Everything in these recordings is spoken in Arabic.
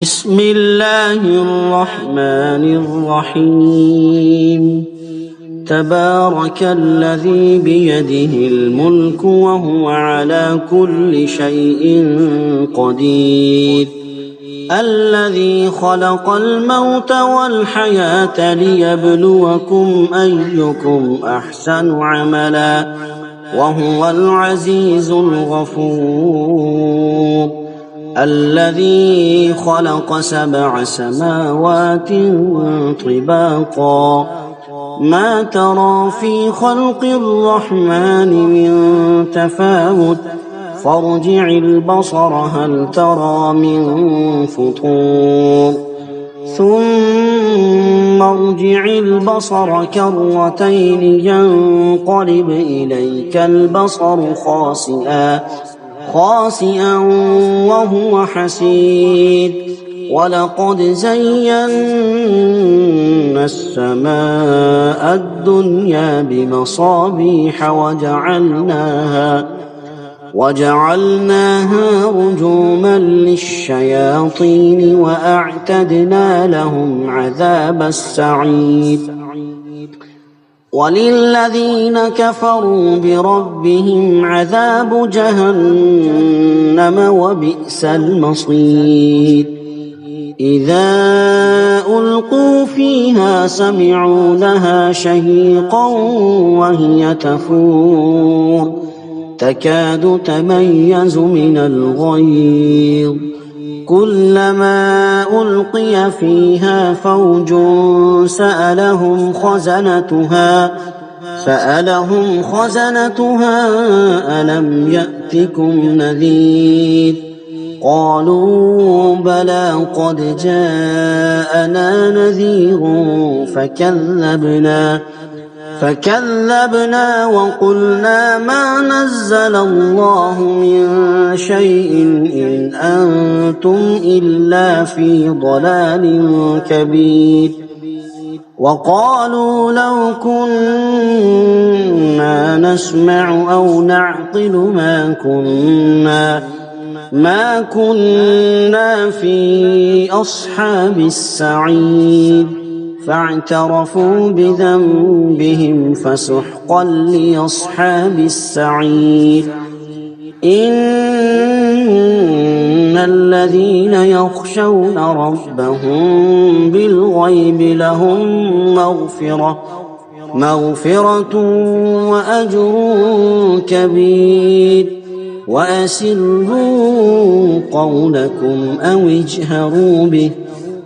بسم الله الرحمن الرحيم تبارك الذي بيده الملك وهو على كل شيء قدير الذي خلق الموت والحياة ليبلوكم أيكم أحسن عملا وهو العزيز الغفور الذي خلق 7 سماوات طباقا ما ترى في خلق الرحمن من تفاوت فارجع البصر هل ترى من فطور ثم ارجع البصر كرتين ينقلب إليك البصر خاسئا وهو حسير ولقد زينا السماء الدنيا بمصابيح وجعلناها رجوما للشياطين وأعتدنا لهم عذاب السعير وللذين كفروا بربهم عذاب جهنم وبئس المصير إذا ألقوا فيها سمعوا لها شهيقا وهي تفور تكاد تميز من الغيظ كلما ألقي فيها فوج سألهم خزنتها ألم يأتكم نذير قالوا بلى قد جاءنا نذير فكذبنا وقلنا ما نزل الله من شيء إن أنتم إلا في ضلال كبير وقالوا لو كنا نسمع أو نعقل ما كنا في أصحاب السعير فاعترفوا بذنبهم فسحقا لأصحاب السعير إن الذين يخشون ربهم بالغيب لهم مغفرة وأجر كبير وأسروا قولكم أو اجهروا به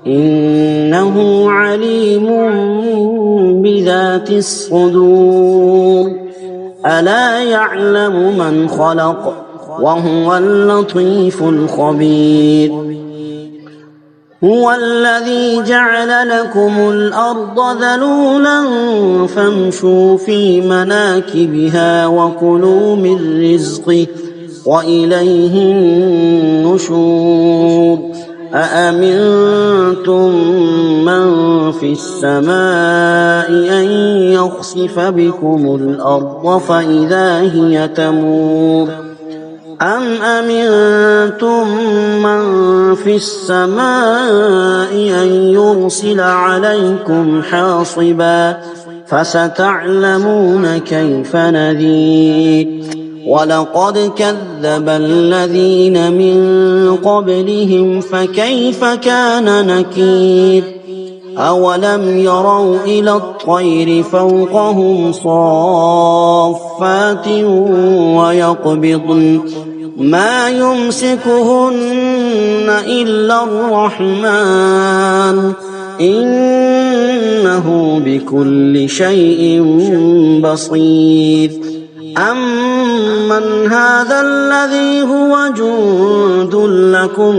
إنه عليم بذات الصدور ألا يعلم من خلق وهو اللطيف الخبير هو الذي جعل لكم الأرض ذلولا فامشوا في مناكبها وكلوا من رزقه وإليه النشور أأمنتم من في السماء أن يخسف بكم الأرض فإذا هي تمور أم أمنتم من في السماء أن يرسل عليكم حاصبا فستعلمون كيف نذير ولقد كذب الذين من قبلهم فكيف كان نكير أولم يروا إلى الطير فوقهم صافات ويقبضن ما يمسكهن إلا الرحمن إنه بكل شيء بصير أمن هذا الذي هو جند لكم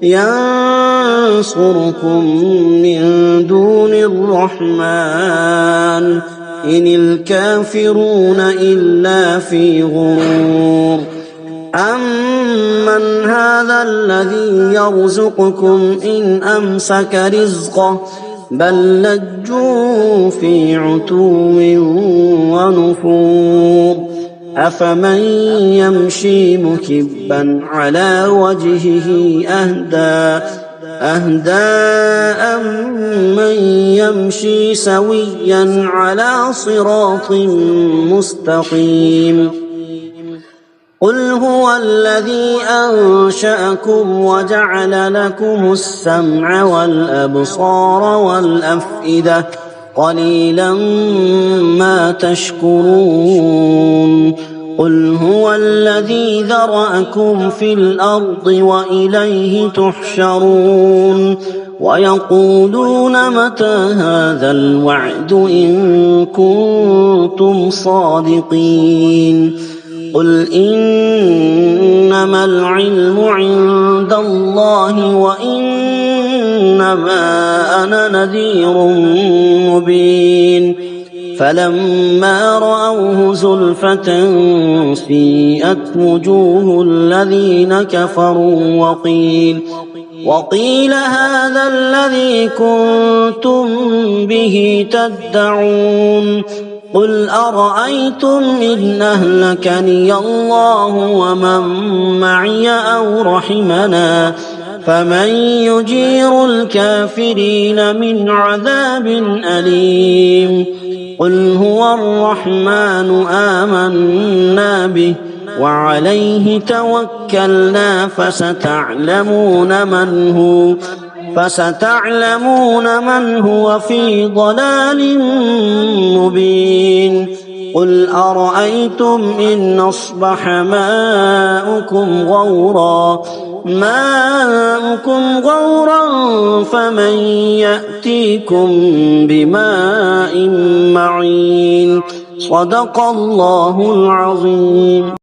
ينصركم من دون الرحمن إن الكافرون إلا في غرور أمن هذا الذي يرزقكم إن أمسك رزقه بل لجوا في عتو ونفور أفمن يمشي مكبا على وجهه أهدى أمن يمشي سويا على صراط مستقيم قل هو الذي أنشأكم وجعل لكم السمع والأبصار والأفئدة قليلا ما تشكرون قل هو الذي ذرأكم في الأرض وإليه تحشرون ويقولون متى هذا الوعد إن كنتم صادقين قل إنما العلم عند الله وإنما أنا نذير مبين فلما رأوه زلفة سيئت وجوه الذين كفروا وقيل هذا الذي كنتم به تدعون قل أرأيتم إن أهلكني الله ومن معي أو رحمنا فمن يجير الكافرين من عذاب أليم قل هو الرحمن آمنا به وعليه توكلنا فستعلمون من هو في ضلال مبين قل أرأيتم إن أصبح ماؤكم غورا فمن يأتيكم بماء معين صدق الله العظيم.